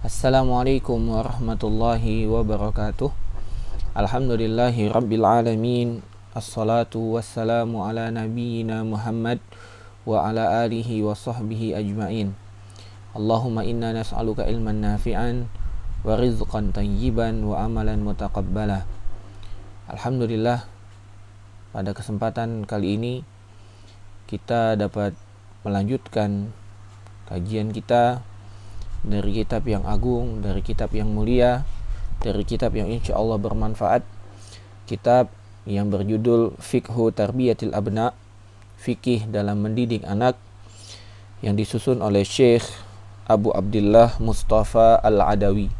Assalamualaikum warahmatullahi wabarakatuh. Alhamdulillahi rabbil alamin. Assalatu wassalamu ala nabiyyina Muhammad wa ala alihi wa sahbihi ajma'in. Allahumma inna nas'aluka ilman nafi'an wa rizqan tayyiban wa amalan mutaqabbala. Alhamdulillah, pada kesempatan kali ini kita dapat melanjutkan kajian kita dari kitab yang agung, dari kitab yang mulia, dari kitab yang insya Allah bermanfaat, kitab yang berjudul Fiqhu Tarbiyatil Abna, fikih dalam mendidik anak, yang disusun oleh Syekh Abu Abdullah Mustafa Al-Adawi,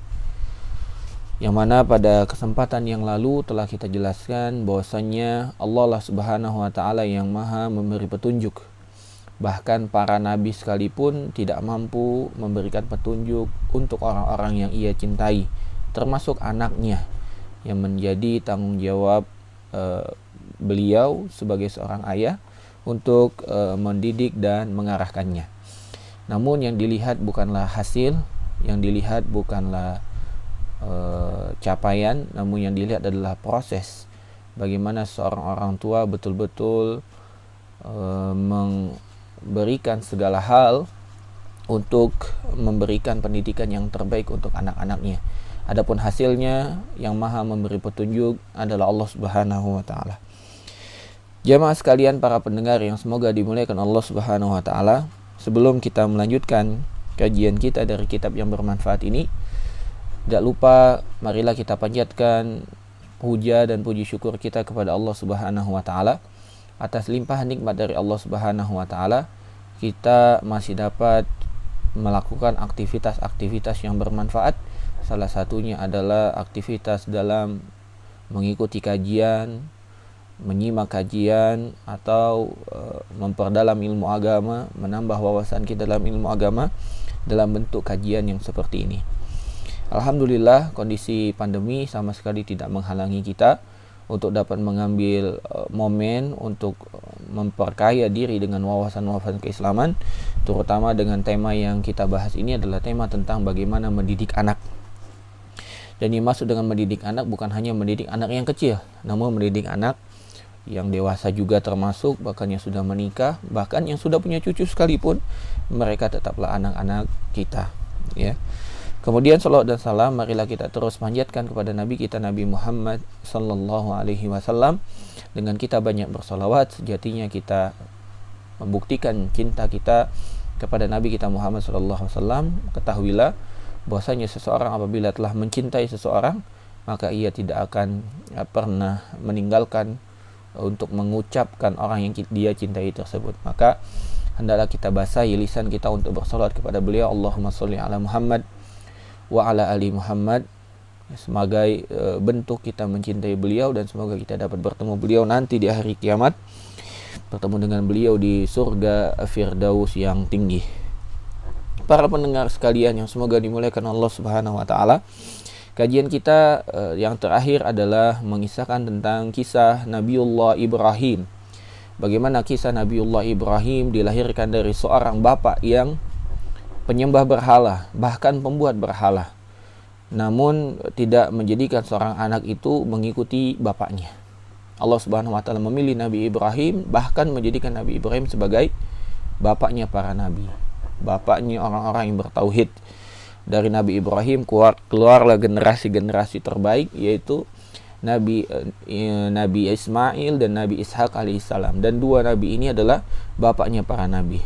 yang mana pada kesempatan yang lalu telah kita jelaskan bahwasannya Allah lah Subhanahu wa Ta'ala yang maha memberi petunjuk. Bahkan para nabi sekalipun tidak mampu memberikan petunjuk untuk orang-orang yang ia cintai, termasuk anaknya, yang menjadi tanggung jawab beliau sebagai seorang ayah untuk mendidik dan mengarahkannya. Namun yang dilihat bukanlah hasil, yang dilihat bukanlah capaian, namun yang dilihat adalah proses. Bagaimana seorang orang tua betul-betul memberikan segala hal untuk memberikan pendidikan yang terbaik untuk anak-anaknya. Adapun hasilnya yang maha memberi petunjuk adalah Allah Subhanahu wa Ta'ala. Jamaah sekalian, para pendengar yang semoga dimuliakan Allah Subhanahu wa Ta'ala, sebelum kita melanjutkan kajian kita dari kitab yang bermanfaat ini, tidak lupa marilah kita panjatkan puja dan puji syukur kita kepada Allah Subhanahu wa Ta'ala atas limpahan nikmat dari Allah Subhanahu wa Ta'ala. Kita masih dapat melakukan aktivitas-aktivitas yang bermanfaat. Salah satunya adalah aktivitas dalam mengikuti kajian, menyimak kajian, atau memperdalam ilmu agama, menambah wawasan kita dalam ilmu agama dalam bentuk kajian yang seperti ini. Alhamdulillah, kondisi pandemi sama sekali tidak menghalangi kita untuk dapat mengambil momen untuk memperkaya diri dengan wawasan-wawasan keislaman, terutama dengan tema yang kita bahas ini adalah tema tentang bagaimana mendidik anak. Dan yang maksud dengan mendidik anak bukan hanya mendidik anak yang kecil, namun mendidik anak yang dewasa juga termasuk, bahkan yang sudah menikah, bahkan yang sudah punya cucu sekalipun, mereka tetaplah anak-anak kita, ya. Kemudian salawat dan salam marilah kita terus panjatkan kepada Nabi kita Nabi Muhammad sallallahu alaihi wasallam. Dengan kita banyak bersalawat, sejatinya kita membuktikan cinta kita kepada Nabi kita Muhammad sallallahu alaihi wasallam. Ketahuilah bahwasanya seseorang apabila telah mencintai seseorang, maka ia tidak akan pernah meninggalkan untuk mengucapkan orang yang dia cintai tersebut. Maka hendaklah kita basahi lisan kita untuk bersalawat kepada beliau, Allahumma sholli ala Muhammad wa ala ali Muhammad, sebagai bentuk kita mencintai beliau, dan semoga kita dapat bertemu beliau nanti di hari kiamat, bertemu dengan beliau di surga Firdaus yang tinggi. Para pendengar sekalian yang semoga dimuliakan Allah Subhanahu wa Ta'ala, kajian kita yang terakhir adalah mengisahkan tentang kisah Nabiullah Ibrahim. Bagaimana kisah Nabiullah Ibrahim dilahirkan dari seorang bapak yang penyembah berhala, bahkan pembuat berhala, namun tidak menjadikan seorang anak itu mengikuti bapaknya. Allah Subhanahu wa Ta'ala memilih Nabi Ibrahim, bahkan menjadikan Nabi Ibrahim sebagai bapaknya para nabi, bapaknya orang-orang yang bertauhid. Dari Nabi Ibrahim keluarlah generasi-generasi terbaik, yaitu Nabi Ismail dan Nabi Ishak alaihissalam. Dan dua nabi ini adalah bapaknya para nabi.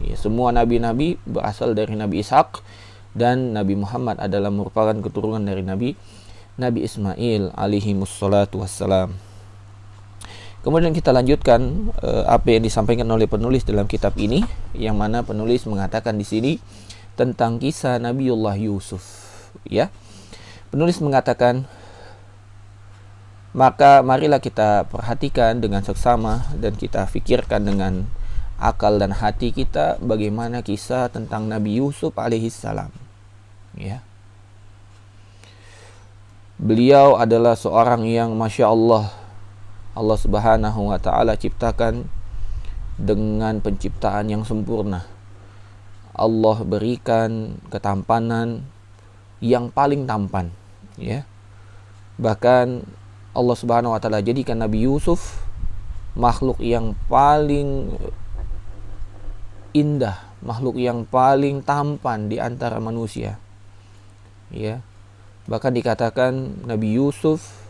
Ya, semua nabi-nabi berasal dari Nabi Ishak, dan Nabi Muhammad adalah merupakan keturunan dari Nabi Ismail alaihi wassalatu wassalam. Kemudian kita lanjutkan apa yang disampaikan oleh penulis dalam kitab ini, yang mana penulis mengatakan di sini tentang kisah Nabiullah Yusuf. Ya, penulis mengatakan, maka marilah kita perhatikan dengan seksama dan kita fikirkan dengan akal dan hati kita bagaimana kisah tentang Nabi Yusuf alaihissalam. Ya, beliau adalah seorang yang Masya Allah Subhanahu wa Ta'ala ciptakan dengan penciptaan yang sempurna. Allah berikan ketampanan, yang paling tampan, ya. Bahkan Allah Subhanahu wa taala jadikan Nabi Yusuf makhluk yang paling indah, makhluk yang paling tampan di antara manusia. Ya. Bahkan dikatakan Nabi Yusuf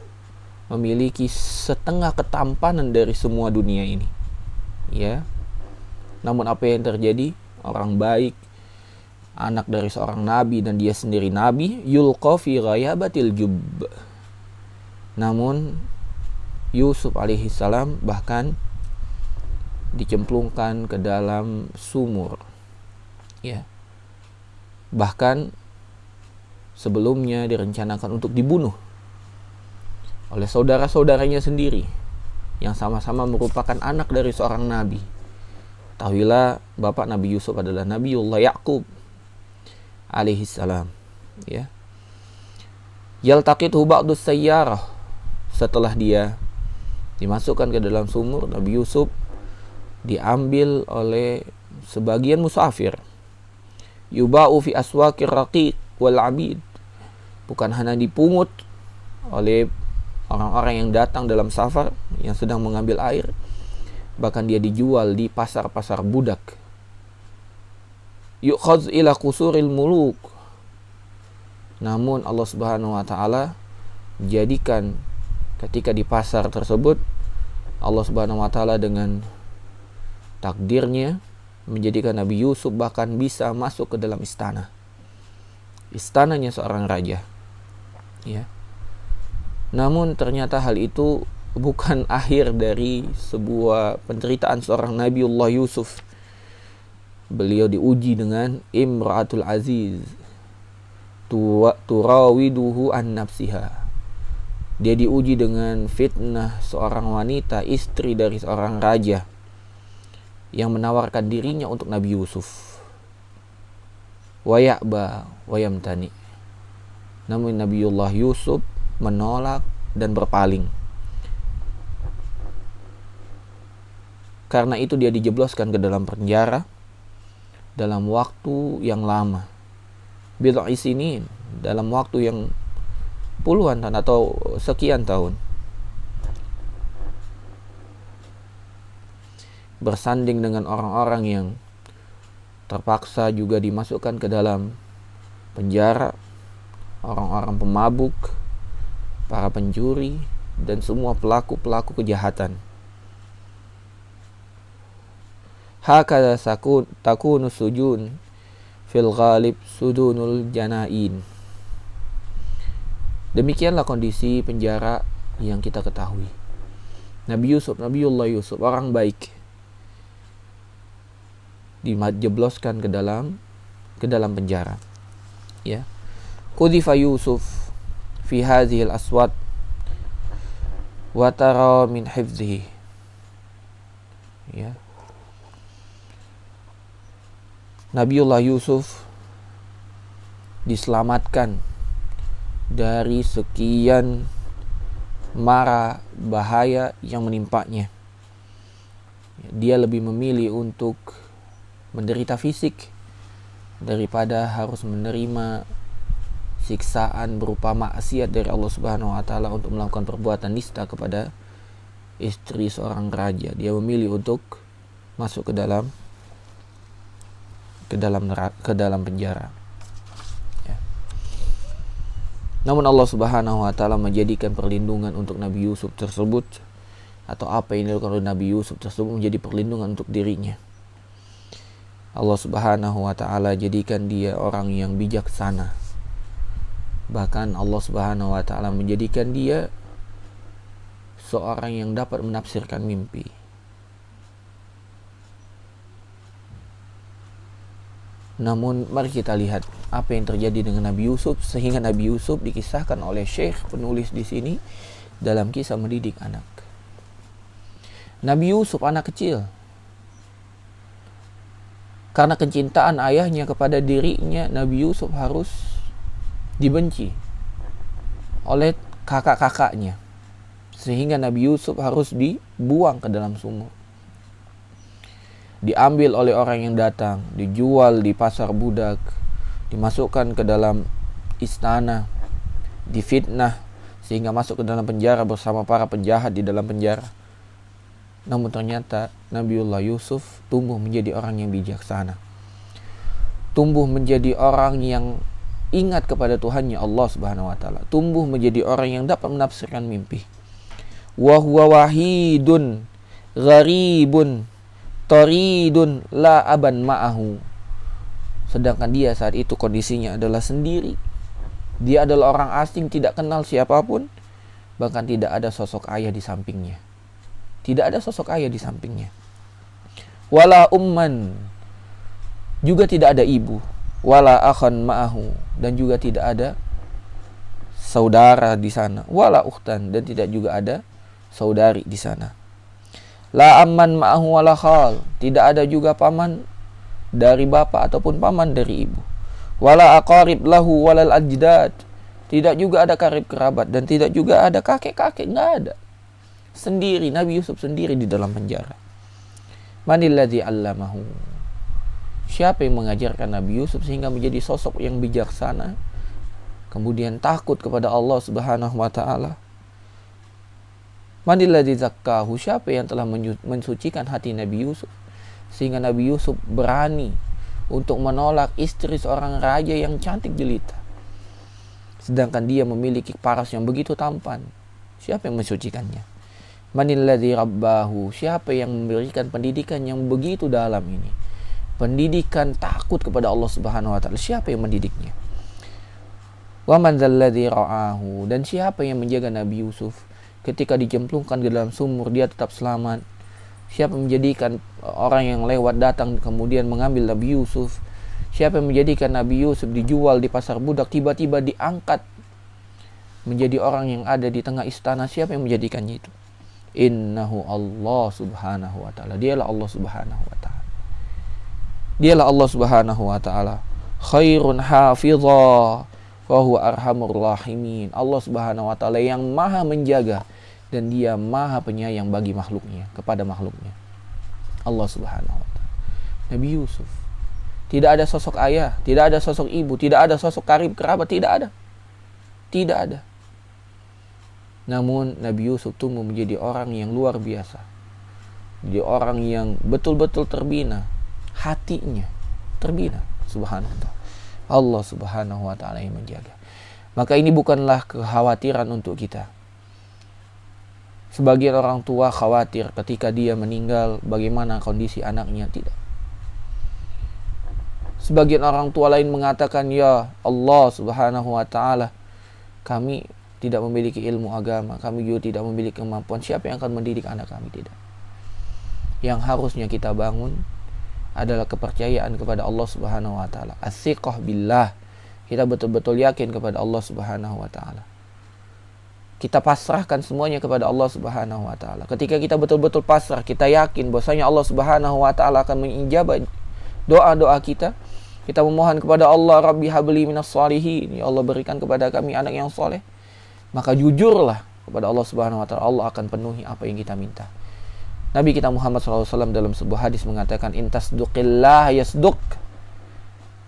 memiliki setengah ketampanan dari semua dunia ini. Ya. Namun apa yang terjadi? Orang baik, anak dari seorang nabi dan dia sendiri nabi, yulqa fi ghayabatil jubb. Namun Yusuf alaihissalam bahkan dicemplungkan ke dalam sumur. Ya. Bahkan sebelumnya direncanakan untuk dibunuh oleh saudara-saudaranya sendiri yang sama-sama merupakan anak dari seorang nabi. Tahuilah bapak Nabi Yusuf adalah Nabiullah Ya'qub alaihissalam. Ya. Yaltaqithu ba'du sayyarah. Setelah dia dimasukkan ke dalam sumur, Nabi Yusuf diambil oleh sebagian musafir. Yuba'u fi aswaqir raqiq wal 'abid. Bukan hanya dipungut oleh orang-orang yang datang dalam safar yang sedang mengambil air, bahkan dia dijual di pasar-pasar budak. Yu'khadz ila qusuril muluk. Namun Allah Subhanahu wa taala jadikan ketika di pasar tersebut, Allah Subhanahu wa taala dengan takdirnya menjadikan Nabi Yusuf bahkan bisa masuk ke dalam istananya seorang raja. Ya. Namun ternyata hal itu bukan akhir dari sebuah penderitaan seorang Nabiullah Yusuf. Beliau diuji dengan Imra'atul Aziz turawiduhu an nafsiha. Dia diuji dengan fitnah seorang wanita, istri dari seorang raja, yang menawarkan dirinya untuk Nabi Yusuf. Wa ya'ba wa yamtani. Namun Nabiullah Yusuf menolak dan berpaling. Karena itu dia dijebloskan ke dalam penjara dalam waktu yang lama. Bid'i sinin, dalam waktu yang puluhan tahun atau sekian tahun. Bersanding dengan orang-orang yang terpaksa juga dimasukkan ke dalam penjara, orang-orang pemabuk, para pencuri, dan semua pelaku-pelaku kejahatan. Hakadha takunu sujun fil ghalib sudunul janain. Demikianlah kondisi penjara yang kita ketahui. Nabiullah Yusuf, orang baik, dijebloskan ke dalam penjara. Ya. Qudifa Yusuf fi hadhihi al-aswad wa tara min hifdhihi. Ya. Nabiullah Yusuf diselamatkan dari sekian mara bahaya yang menimpanya. Dia lebih memilih untuk menderita fisik daripada harus menerima siksaan berupa maksiat dari Allah Subhanahu wa taala untuk melakukan perbuatan nista kepada istri seorang raja. Dia memilih untuk masuk ke dalam penjara. Ya. Namun Allah Subhanahu wa taala menjadikan perlindungan untuk Nabi Yusuf tersebut, atau apa yang dilakukan oleh Nabi Yusuf tersebut menjadi perlindungan untuk dirinya. Allah Subhanahu wa taala jadikan dia orang yang bijaksana. Bahkan Allah Subhanahu wa taala menjadikan dia seorang yang dapat menafsirkan mimpi. Namun mari kita lihat apa yang terjadi dengan Nabi Yusuf sehingga Nabi Yusuf dikisahkan oleh Syekh penulis di sini dalam kisah mendidik anak. Nabi Yusuf anak kecil, karena kecintaan ayahnya kepada dirinya, Nabi Yusuf harus dibenci oleh kakak-kakaknya, sehingga Nabi Yusuf harus dibuang ke dalam sumur. Diambil oleh orang yang datang, dijual di pasar budak, dimasukkan ke dalam istana, difitnah sehingga masuk ke dalam penjara bersama para penjahat di dalam penjara. Namun ternyata Nabiullah Yusuf tumbuh menjadi orang yang bijaksana, tumbuh menjadi orang yang ingat kepada Tuhannya Allah Subhanahu wa taala, tumbuh menjadi orang yang dapat menafsirkan mimpi. Wa huwa wahidun gharibun taridun la aban ma'ahu. Sedangkan dia saat itu kondisinya adalah sendiri. Dia adalah orang asing, tidak kenal siapapun, bahkan tidak ada sosok ayah di sampingnya. Tidak ada sosok ayah di sampingnya. Wala umman, juga tidak ada ibu. Wala akhan ma'ahu, dan juga tidak ada saudara di sana. Wala ukhtan, dan tidak juga ada saudari di sana. La amman ma'ahu wala khal, tidak ada juga paman dari bapak ataupun paman dari ibu. Wala aqarib lahu walal ajdad, tidak juga ada karib kerabat dan tidak juga ada kakek-kakek, enggak ada. Sendiri, Nabi Yusuf sendiri di dalam penjara. Manilladzi 'allamahu, siapa yang mengajarkan Nabi Yusuf sehingga menjadi sosok yang bijaksana, kemudian takut kepada Allah Subhanahu wa taala? Manilladzi zakkahu, siapa yang telah mensucikan hati Nabi Yusuf sehingga Nabi Yusuf berani untuk menolak istri seorang raja yang cantik jelita, sedangkan dia memiliki paras yang begitu tampan. Siapa yang mensucikannya? Manilladzi rabbahu, siapa yang memberikan pendidikan yang begitu dalam ini, pendidikan takut kepada Allah Subhanahu wa taala, siapa yang mendidiknya? Wa man dzalladzi ra'ahu, dan siapa yang menjaga Nabi Yusuf ketika dijemplungkan ke dalam sumur dia tetap selamat? Siapa yang menjadikan orang yang lewat datang kemudian mengambil Nabi Yusuf? Siapa yang menjadikan Nabi Yusuf dijual di pasar budak tiba-tiba diangkat menjadi orang yang ada di tengah istana? Siapa yang menjadikannya itu? Innahu Allah Subhanahu wa taala, dialah Allah Subhanahu wa taala. Dialah Allah Subhanahu wa taala. Khairun hafidha wa huwa arhamur rahimin. Allah Subhanahu wa taala yang maha menjaga dan dia maha penyayang bagi makhluknya, kepada makhluknya. Allah Subhanahu wa taala. Nabi Yusuf, tidak ada sosok ayah, tidak ada sosok ibu, tidak ada sosok karib kerabat, tidak ada. Tidak ada. Namun Nabi Yusuf tumbuh menjadi orang yang luar biasa. Jadi orang yang betul-betul terbina, hatinya terbina. Subhanallah. Allah Subhanahu wa taala yang menjaga. Maka ini bukanlah kekhawatiran untuk kita. Sebagian orang tua khawatir ketika dia meninggal bagaimana kondisi anaknya, tidak. Sebagian orang tua lain mengatakan, ya Allah Subhanahu wa taala, kami tidak memiliki ilmu agama, kami juga tidak memiliki kemampuan, siapa yang akan mendidik anak kami? Tidak. Yang harusnya kita bangun adalah kepercayaan kepada Allah Subhanahu wa taala. As-siqah billah. Kita betul-betul yakin kepada Allah Subhanahu wa taala. Kita pasrahkan semuanya kepada Allah Subhanahu wa taala. Ketika kita betul-betul pasrah, kita yakin bahwasanya Allah Subhanahu wa taala akan mengijabah doa-doa kita. Kita memohon kepada Allah, Rabbi habli minas shalihin, ya Allah berikan kepada kami anak yang soleh. Maka jujurlah kepada Allah Subhanahu wa taala, Allah akan penuhi apa yang kita minta. Nabi kita Muhammad SAW dalam sebuah hadis mengatakan, intasduqillah yasduq.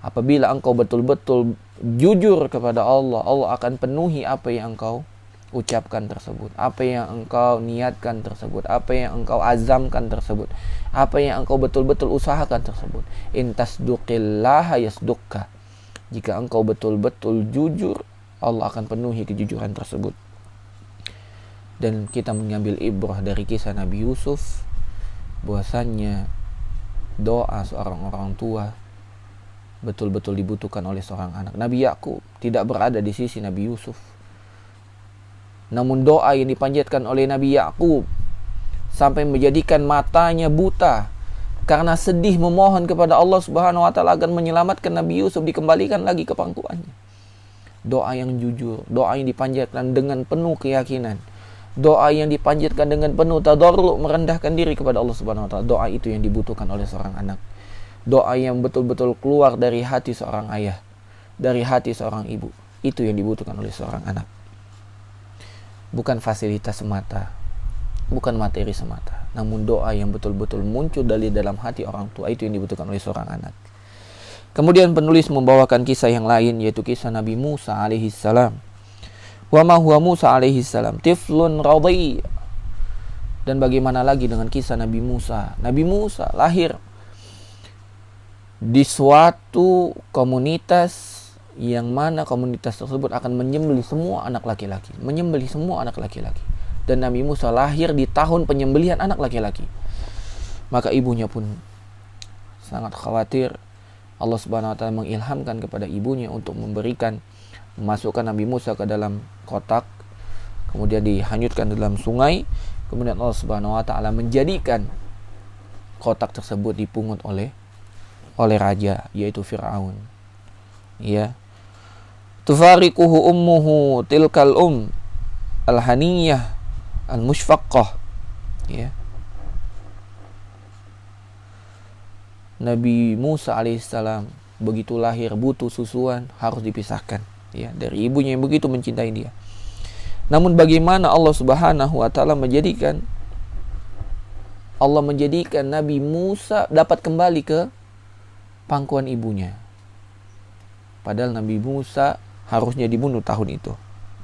Apabila engkau betul-betul jujur kepada Allah, Allah akan penuhi apa yang engkau ucapkan tersebut, apa yang engkau niatkan tersebut, apa yang engkau azamkan tersebut, apa yang engkau betul-betul usahakan tersebut. Intasduqillah yasduqka. Jika engkau betul-betul jujur, Allah akan penuhi kejujuran tersebut. Dan kita mengambil ibrah dari kisah Nabi Yusuf, bahwasannya doa seorang orang tua betul-betul dibutuhkan oleh seorang anak. Nabi Yakub tidak berada di sisi Nabi Yusuf, namun doa yang dipanjatkan oleh Nabi Yakub sampai menjadikan matanya buta karena sedih memohon kepada Allah Subhanahu wa taala agar menyelamatkan Nabi Yusuf, dikembalikan lagi ke pangkuannya. Doa yang jujur, doa yang dipanjatkan dengan penuh keyakinan, doa yang dipanjatkan dengan penuh tadarru', merendahkan diri kepada Allah Subhanahu wa taala. Doa itu yang dibutuhkan oleh seorang anak. Doa yang betul-betul keluar dari hati seorang ayah, dari hati seorang ibu. Itu yang dibutuhkan oleh seorang anak. Bukan fasilitas semata, bukan materi semata, namun doa yang betul-betul muncul dari dalam hati orang tua, itu yang dibutuhkan oleh seorang anak. Kemudian penulis membawakan kisah yang lain, yaitu kisah Nabi Musa alaihissalam. Wa ma huwa Musa alaihissalam tiflun radhi. Dan bagaimana lagi dengan kisah Nabi Musa? Nabi Musa lahir di suatu komunitas yang mana komunitas tersebut akan menyembelih semua anak laki-laki, Dan Nabi Musa lahir di tahun penyembelihan anak laki-laki. Maka ibunya pun sangat khawatir. Allah Subhanahu wa taala mengilhamkan kepada ibunya untuk memasukkan Nabi Musa ke dalam kotak, kemudian dihanyutkan dalam sungai. Kemudian Allah Subhanahu wa taala menjadikan kotak tersebut dipungut oleh raja, yaitu Fir'aun. Ya. Tufariquhu ummuhu tilkal al-haniyah al-mushfaqqah. Ya. Nabi Musa alaihissalam begitu lahir butuh susuan, harus dipisahkan, ya, dari ibunya yang begitu mencintai dia. Namun bagaimana Allah Subhanahu wa taala menjadikan Nabi Musa dapat kembali ke pangkuan ibunya. Padahal Nabi Musa harusnya dibunuh tahun itu,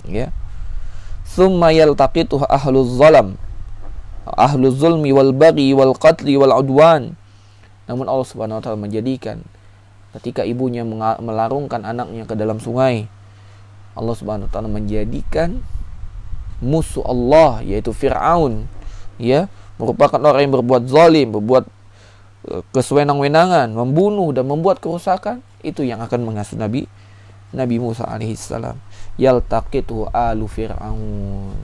ya. Tsumma yaltaqitu ahluz zulmi wal baghi wal qatli wal udwan. Namun Allah Subhanahu wa taala menjadikan ketika ibunya melarungkan anaknya ke dalam sungai, Allah Subhanahu wa taala menjadikan musuh Allah, yaitu Fir'aun, ya, merupakan orang yang berbuat zalim, berbuat kesewenang-wenangan, membunuh dan membuat kerusakan, itu yang akan mengasuh Nabi Musa alaihissalam. Yaltaqitu alu Fir'aun.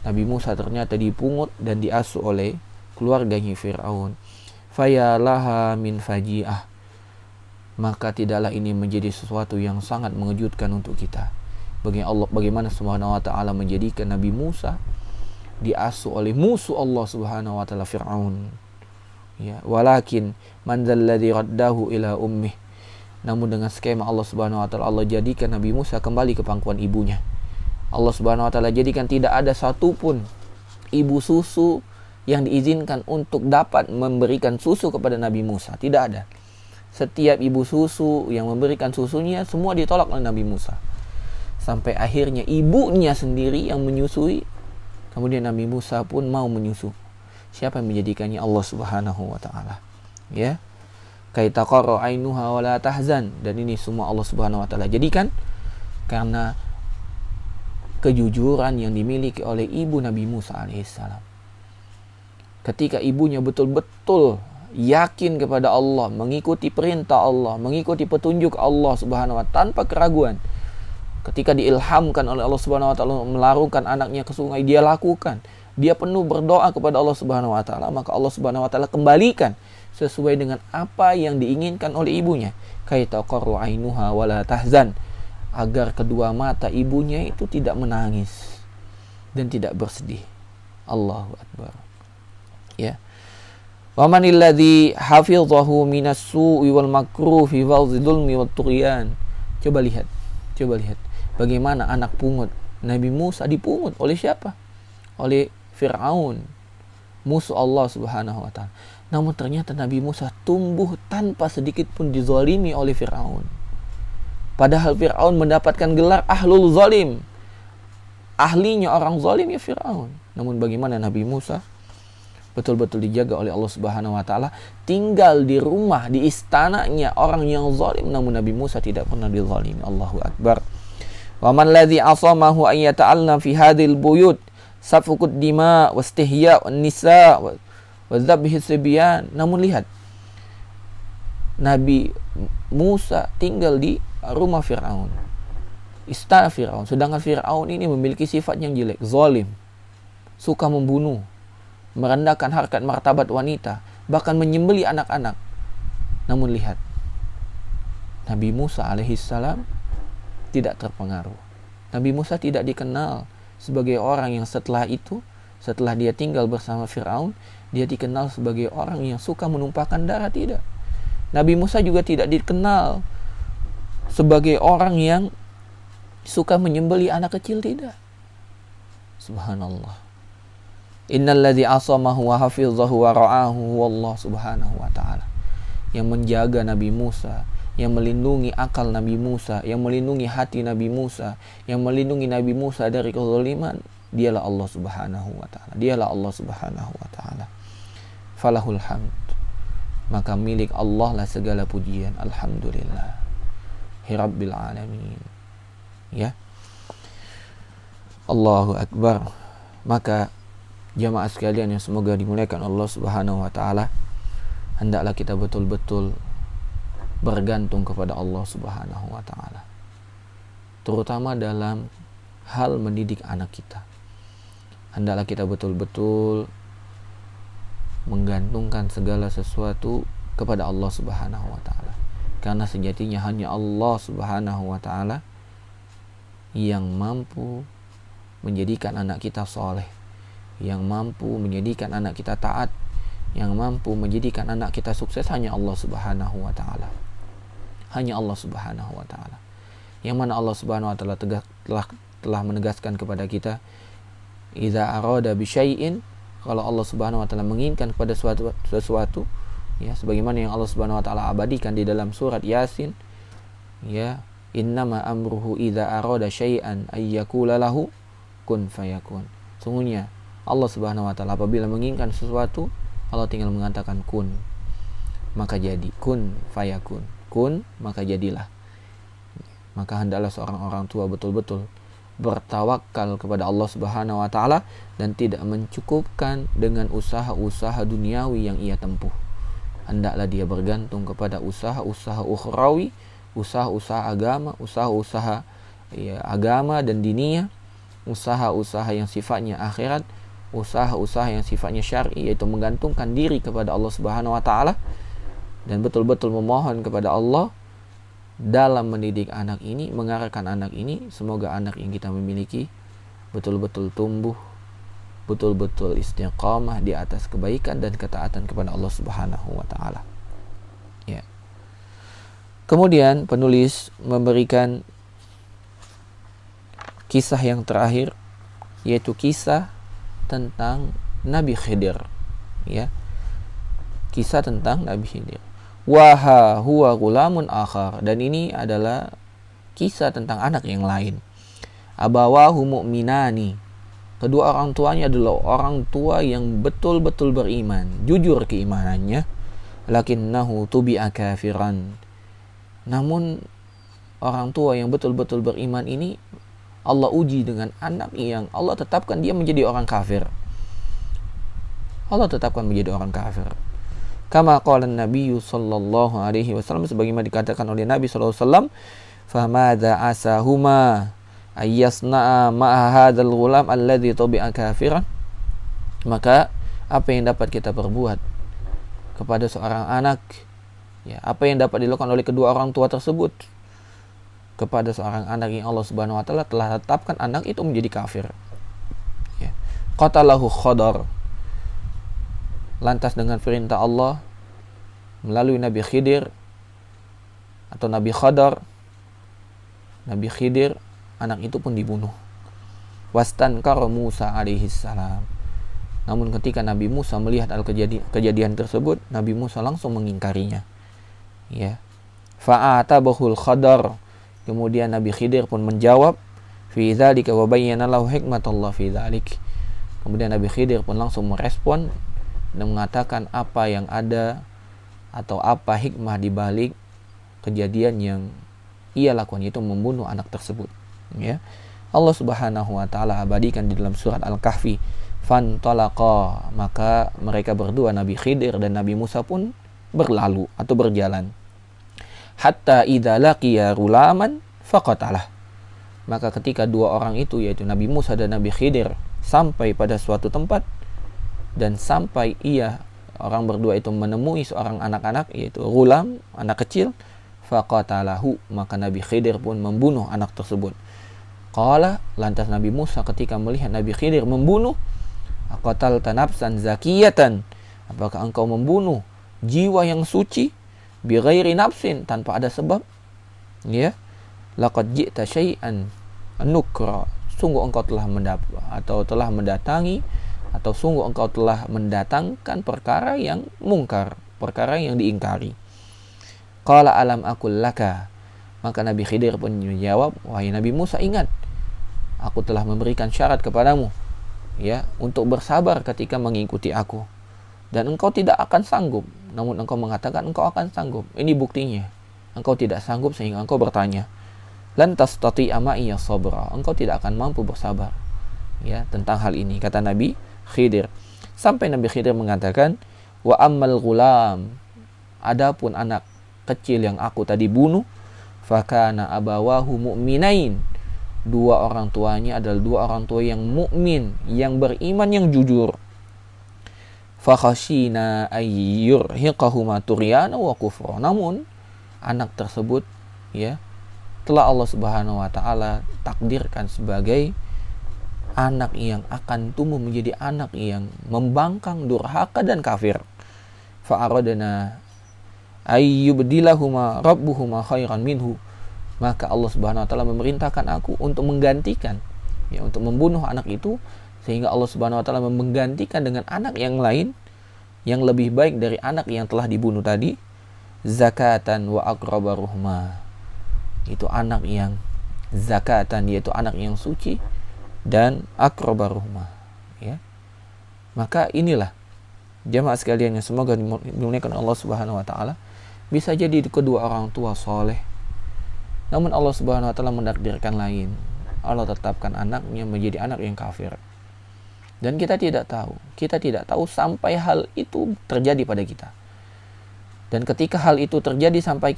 Nabi Musa ternyata dipungut dan diasuh oleh keluarganya Fir'aun. Fayalaha min faji'ah. Maka tidaklah ini menjadi sesuatu yang sangat mengejutkan untuk kita. Bagaimana Subhanahu wa ta'ala menjadikan Nabi Musa diasuh oleh musuh Allah Subhanahu wa ta'ala, Fir'aun. Ya, walakin man dzalladzi raddahu ila ummih. Namun dengan skema Allah Subhanahu wa ta'ala, Allah jadikan Nabi Musa kembali ke pangkuan ibunya. Allah Subhanahu wa ta'ala jadikan tidak ada satupun ibu susu yang diizinkan untuk dapat memberikan susu kepada Nabi Musa. Tidak ada. Setiap ibu susu yang memberikan susunya semua ditolak oleh Nabi Musa. Sampai akhirnya ibunya sendiri yang menyusui. Kemudian Nabi Musa pun mau menyusu. Siapa yang menjadikannya? Allah Subhanahu wa ta'ala. Ya. Kai taqarra ainuha wa la tahzan. Dan ini semua Allah Subhanahu wa ta'ala jadikan karena kejujuran yang dimiliki oleh ibu Nabi Musa alaihissalam. Ketika ibunya betul-betul yakin kepada Allah, mengikuti perintah Allah, mengikuti petunjuk Allah Subhanahu wa ta'ala tanpa keraguan. Ketika diilhamkan oleh Allah Subhanahu wa ta'ala melarungkan anaknya ke sungai, dia lakukan. Dia penuh berdoa kepada Allah Subhanahu wa ta'ala, maka Allah Subhanahu wa ta'ala kembalikan sesuai dengan apa yang diinginkan oleh ibunya. Kai taqarru ainuha wa la tahzan. Agar kedua mata ibunya itu tidak menangis dan tidak bersedih. Allahu akbar. Ya. Wa manil ladzi hafizahu minas su'i wal makruh fi dzulmi wat tughyan. Coba lihat bagaimana anak pungut Nabi Musa dipungut oleh siapa? Oleh Fir'aun, musuh Allah Subhanahu wa ta'ala. Namun ternyata Nabi Musa tumbuh tanpa sedikit pun dizalimi oleh Fir'aun. Padahal Fir'aun mendapatkan gelar ahlul zalim. Ahlinya orang zalim ya Fir'aun. Namun bagaimana Nabi Musa betul-betul dijaga oleh Allah Subhanahu wa ta'ala, tinggal di rumah, di istananya orang yang zalim, namun Nabi Musa tidak pernah dizalimi. Allahu akbar. Wa man ladzi asamahu an yata'allam fi hadhil buyut safukut dima wastihya wan nisa wa dzabhi sibyan. Namun lihat, Nabi Musa tinggal di rumah Fir'aun, istana Fir'aun, sedangkan Fir'aun ini memiliki sifat yang jelek, zalim, suka membunuh, merendahkan harkat martabat wanita, bahkan menyembelih anak-anak. Namun lihat, Nabi Musa alaihissalam tidak terpengaruh. Nabi Musa tidak dikenal sebagai orang yang setelah dia tinggal bersama Fir'aun, dia dikenal sebagai orang yang suka menumpahkan darah. Tidak. Nabi Musa juga tidak dikenal sebagai orang yang suka menyembelih anak kecil. Tidak. Subhanallah. Innalladzi asamahu wa hafizahu wa ra'ahu wallahu subhanahu wa ta'ala. Yang menjaga Nabi Musa, yang melindungi akal Nabi Musa, yang melindungi hati Nabi Musa, yang melindungi Nabi Musa dari kezaliman, dialah Allah Subhanahu wa taala. Dialah Allah Subhanahu wa taala. Falahul hamd. Maka milik Allah lah segala pujian. Alhamdulillah. Rabbil alamin. Ya. Allahu akbar. Maka jamaah sekalian yang semoga dimuliakan Allah Subhanahu wa taala, hendaklah kita betul-betul bergantung kepada Allah Subhanahu wa taala. Terutama dalam hal mendidik anak kita. Hendaklah kita betul-betul menggantungkan segala sesuatu kepada Allah Subhanahu wa taala. Karena sejatinya hanya Allah Subhanahu wa taala yang mampu menjadikan anak kita soleh, yang mampu menjadikan anak kita taat, yang mampu menjadikan anak kita sukses, hanya Allah Subhanahu wa taala. Hanya Allah Subhanahu wa taala. Yang mana Allah Subhanahu wa taala telah menegaskan kepada kita, idza arada bi syai'in, kalau Allah Subhanahu wa taala menginginkan kepada sesuatu, ya, sebagaimana yang Allah Subhanahu wa taala abadikan di dalam surat Yasin, ya, innama amruhu idza arada syai'an ay yaqula lahu kun fayakun. Sungguhnya Allah Subhanahu wa taala apabila menginginkan sesuatu, Allah tinggal mengatakan kun, maka jadi. Kun fayakun. Kun, maka jadilah. Maka hendaklah seorang orang tua betul-betul bertawakal kepada Allah Subhanahu wa taala dan tidak mencukupkan dengan usaha-usaha duniawi yang ia tempuh. Hendaklah dia bergantung kepada usaha-usaha ukhrawi, usaha-usaha agama, usaha-usaha agama dan diniyah, usaha-usaha yang sifatnya akhirat, usaha-usaha yang sifatnya syar'i, yaitu menggantungkan diri kepada Allah Subhanahu wa taala dan betul-betul memohon kepada Allah dalam mendidik anak ini, mengarahkan anak ini. Semoga anak yang kita memiliki betul-betul tumbuh, betul-betul istiqamah di atas kebaikan dan ketaatan kepada Allah Subhanahu wa taala. Ya. Kemudian penulis memberikan kisah yang terakhir, yaitu kisah tentang Nabi Khidir, ya. Kisah tentang Nabi Khidir. Waha huwa gulamun akhar, dan ini adalah kisah tentang anak yang lain. Abawahu mu'minani, kedua orang tuanya adalah orang tua yang betul-betul beriman, jujur keimanannya. Lakinnahu tubi'a kafiran, namun orang tua yang betul-betul beriman ini Allah uji dengan anak yang Allah tetapkan dia menjadi orang kafir. Allah tetapkan menjadi orang kafir. Kama qala Nabi sallallahu alaihi wasallam, sebagaimana dikatakan oleh Nabi sallallahu alaihi wasallam, "Famadza asahuma ayyasna'a ma'a hadzal ghulam alladzi tabi'a kafiran?" Maka apa yang dapat kita perbuat kepada seorang anak, ya, apa yang dapat dilakukan oleh kedua orang tua tersebut kepada seorang anak yang Allah Subhanahu wa taala telah tetapkan anak itu menjadi kafir. Ya. Qatalahu Khadar. Lantas dengan perintah Allah melalui Nabi Khidir atau Nabi Khadar, Nabi Khidir, anak itu pun dibunuh. Wastankara Musa alaihi salam. Namun ketika Nabi Musa melihat kejadian tersebut, Nabi Musa langsung mengingkarinya. Ya. Fa'atabahul Khadar. Kemudian Nabi Khidir pun menjawab, fi dzalika wa bayyana lahu hikmatullah fi dzalik. Kemudian Nabi Khidir pun langsung merespon dan mengatakan apa yang ada atau apa hikmah di balik kejadian yang ia lakukan, yaitu membunuh anak tersebut. Ya. Allah Subhanahu wa taala abadikan di dalam surat Al-Kahfi, fantalaqa, maka mereka berdua, Nabi Khidir dan Nabi Musa pun berlalu atau berjalan. Hatta idza laqiya gulaman faqatalah. Maka ketika dua orang itu, yaitu Nabi Musa dan Nabi Khidir, sampai pada suatu tempat dan sampai orang berdua itu menemui seorang anak-anak, yaitu gulam, anak kecil, faqatalahu, maka Nabi Khidir pun membunuh anak tersebut. Qala, lantas Nabi Musa ketika melihat Nabi Khidir membunuh, aqatalta nafsan zakiyatan, apakah engkau membunuh jiwa yang suci, bi ghairi nafsin, tanpa ada sebab? Ya, laqad ji'ta syai'an nukra, sungguh engkau telah mendatangi atau sungguh engkau telah mendatangkan perkara yang mungkar, perkara yang diingkari. Qala alam aqul laka. Maka Nabi Khidir pun menjawab, wahai Nabi Musa, ingat, aku telah memberikan syarat kepadamu, ya, untuk bersabar ketika mengikuti aku, dan engkau tidak akan sanggup, namun engkau mengatakan engkau akan sanggup. Ini buktinya, engkau tidak sanggup sehingga engkau bertanya. Lan tastati'a ma'iya sabra, engkau tidak akan mampu bersabar, ya, tentang hal ini, kata Nabi Khidir. Sampai Nabi Khidir mengatakan, wa ammal ghulam, adapun anak kecil yang aku tadi bunuh, fakana abawahu mu'minain, dua orang tuanya adalah dua orang tua yang mukmin, yang beriman, yang jujur. Fakhashina ayyurhiqahuma turyana wa kufra. Namun anak tersebut, ya, telah Allah Subhanahu wa taala takdirkan sebagai anak yang akan tumbuh menjadi anak yang membangkang, durhaka dan kafir. Fa aradna ayyubdilahuma rabbuhuma khairan minhu. Maka Allah Subhanahu wa taala memerintahkan aku untuk menggantikan, ya, untuk membunuh anak itu, sehingga Allah Subhanahu wa taala menggantikan dengan anak yang lain yang lebih baik dari anak yang telah dibunuh tadi. Zakatan wa aqraba ruhma. Itu anak yang zakatan, yaitu anak yang suci, dan aqraba ruhma, ya. Maka inilah jamaah sekalian yang semoga dimuliakan Allah Subhanahu wa taala, bisa jadi kedua orang tua soleh, namun Allah Subhanahu wa taala mentakdirkan lain. Allah tetapkan anaknya menjadi anak yang kafir. Dan kita tidak tahu sampai hal itu terjadi pada kita. Dan ketika hal itu terjadi sampai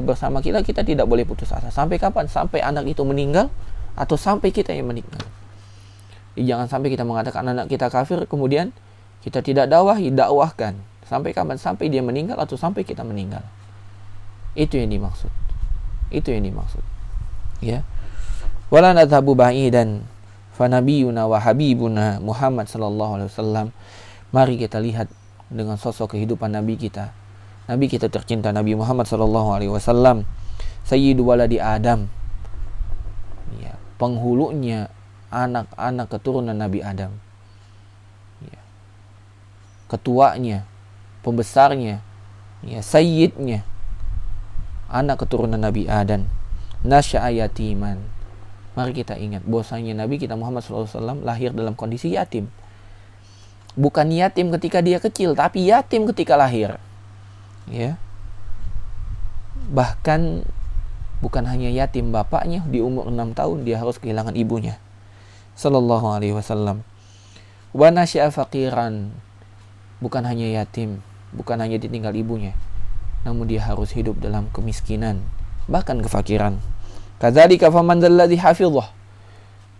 bersama kita, kita tidak boleh putus asa. Sampai kapan? Sampai anak itu meninggal atau sampai kita yang meninggal. Jangan sampai kita mengatakan anak kita kafir, kemudian kita tidak dakwahkan. Sampai kapan? Sampai dia meninggal atau sampai kita meninggal. Itu yang dimaksud. Ya. Wala nadhabu ba'idan fa nabiyuna wa habibuna Muhammad sallallahu alaihi wasallam. Mari kita lihat dengan sosok kehidupan Nabi kita. Nabi kita tercinta Nabi Muhammad sallallahu alaihi wasallam, sayyidu waladi Adam. Ya, penghulunya anak-anak keturunan Nabi Adam. Ya. Ketuanya, pembesarnya, ya, sayyidnya, anak keturunan Nabi Adam. Nasya'a yatiman. Mari kita ingat bahwasanya Nabi kita Muhammad SAW lahir dalam kondisi yatim. Bukan yatim ketika dia kecil, tapi yatim ketika lahir. Ya. Bahkan bukan hanya yatim bapaknya, di umur 6 tahun dia harus kehilangan ibunya. Sallallahu alaihi wasallam. Wa nasya'a faqiran. Bukan hanya yatim, bukan hanya ditinggal ibunya, namun dia harus hidup dalam kemiskinan, bahkan kefakiran. Kadzalika faman dzalladzi hafizah.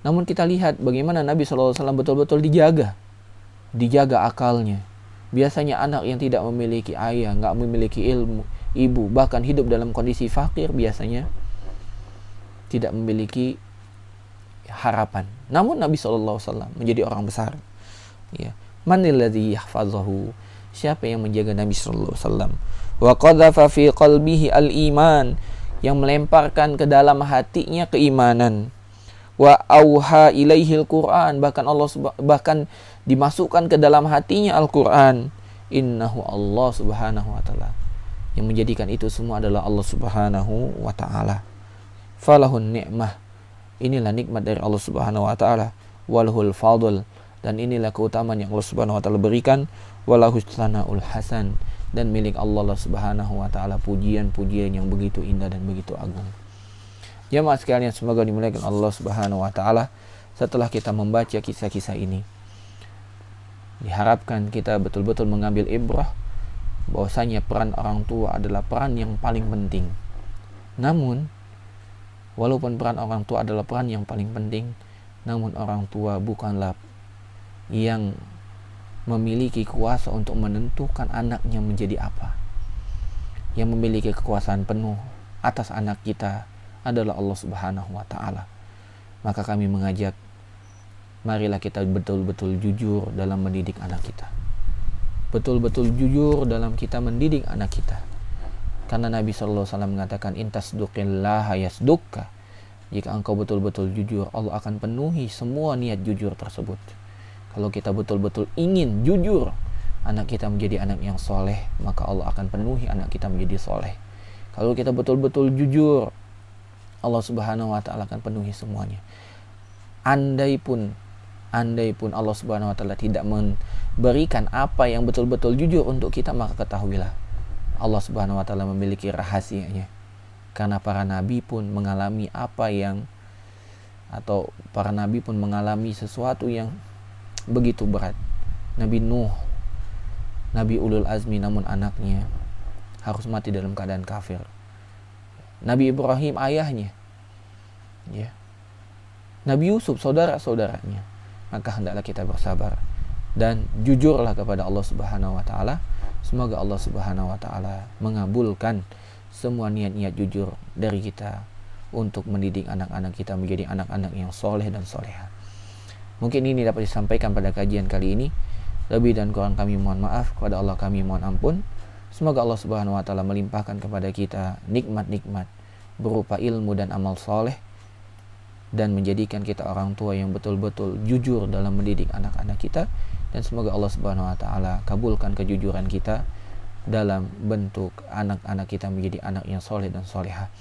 Namun kita lihat bagaimana Nabi SAW betul-betul dijaga akalnya. Biasanya anak yang tidak memiliki ayah, nggak memiliki ilmu, ibu, bahkan hidup dalam kondisi fakir, biasanya tidak memiliki harapan. Namun Nabi SAW menjadi orang besar. Ya. Manil ladzi yahfazuhu? Siapa yang menjaga Nabi SAW? Wa qadhafa fi qalbihi al-iman, yang melemparkan ke dalam hatinya keimanan. Wa auha ilaihi al-Quran, bahkan dimasukkan ke dalam hatinya Al-Quran. Innahu Allah Subhanahu wa taala. Yang menjadikan itu semua adalah Allah Subhanahu wa taala. Falahun ni'mah. Inilah nikmat dari Allah Subhanahu wa taala. Walhul fadl, dan inilah keutamaan yang Allah Subhanahu wa taala berikan. Walahus tsanaul hasan, dan milik Allah Subhanahu wa taala pujian-pujian yang begitu indah dan begitu agung. Jemaah sekalian, semoga dimuliakan Allah Subhanahu wa taala. Setelah kita membaca kisah-kisah ini, diharapkan kita betul-betul mengambil ibrah bahwasanya peran orang tua adalah peran yang paling penting. Namun, walaupun peran orang tua adalah peran yang paling penting, namun orang tua bukanlah yang memiliki kuasa untuk menentukan anaknya menjadi apa. Yang memiliki kekuasaan penuh atas anak kita adalah Allah Subhanahu wa taala. Maka kami mengajak, marilah kita betul-betul jujur dalam mendidik anak kita. Betul-betul jujur dalam kita mendidik anak kita. Karena Nabi SAW mengatakan, intasduqillaha yasdukka. Jika engkau betul-betul jujur, Allah akan penuhi semua niat jujur tersebut. Kalau kita betul-betul ingin jujur, anak kita menjadi anak yang soleh, maka Allah akan penuhi anak kita menjadi soleh. Kalau kita betul-betul jujur, Allah Subhanahu wa taala akan penuhi semuanya. Andai pun Allah Subhanahu wa taala tidak memberikan apa yang betul-betul jujur untuk kita, maka ketahuilah Allah Subhanahu wa taala memiliki rahasianya. Karena para nabi pun mengalami para nabi pun mengalami sesuatu yang begitu berat. Nabi Nuh, Nabi Ulul Azmi, namun anaknya harus mati dalam keadaan kafir. Nabi Ibrahim, ayahnya, ya. Nabi Yusuf, saudara-saudaranya. Maka hendaklah kita bersabar dan jujurlah kepada Allah Subhanahu wa taala. Semoga Allah Subhanahu wa taala mengabulkan semua niat-niat jujur dari kita untuk mendidik anak-anak kita menjadi anak-anak yang soleh dan soleha. Mungkin ini dapat disampaikan pada kajian kali ini. Lebih dan kurang kami mohon maaf, kepada Allah kami mohon ampun. Semoga Allah Subhanahu wa taala melimpahkan kepada kita nikmat-nikmat berupa ilmu dan amal soleh, dan menjadikan kita orang tua yang betul-betul jujur dalam mendidik anak-anak kita. Dan semoga Allah Subhanahu wa taala kabulkan kejujuran kita dalam bentuk anak-anak kita menjadi anak yang soleh dan soleha.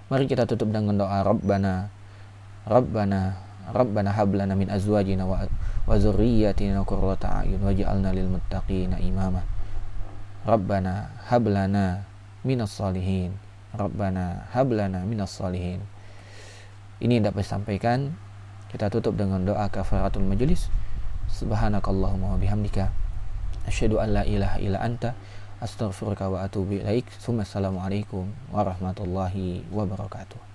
Mari kita tutup dengan doa Rabbana hab lana min azwajina wa dzurriyyatina qurrata a'yun waj'alna lil muttaqina imama. Rabbana hab lana minas solihin. Rabbana hab lana minas solihin. Ini dapat disampaikan. Kita tutup dengan doa kafaratul majlis. Subhanakallahumma wa bihamdika asyhadu an la ilaha illa anta astaghfiruka wa atubu ilaik. Assalamualaikum warahmatullahi wabarakatuh.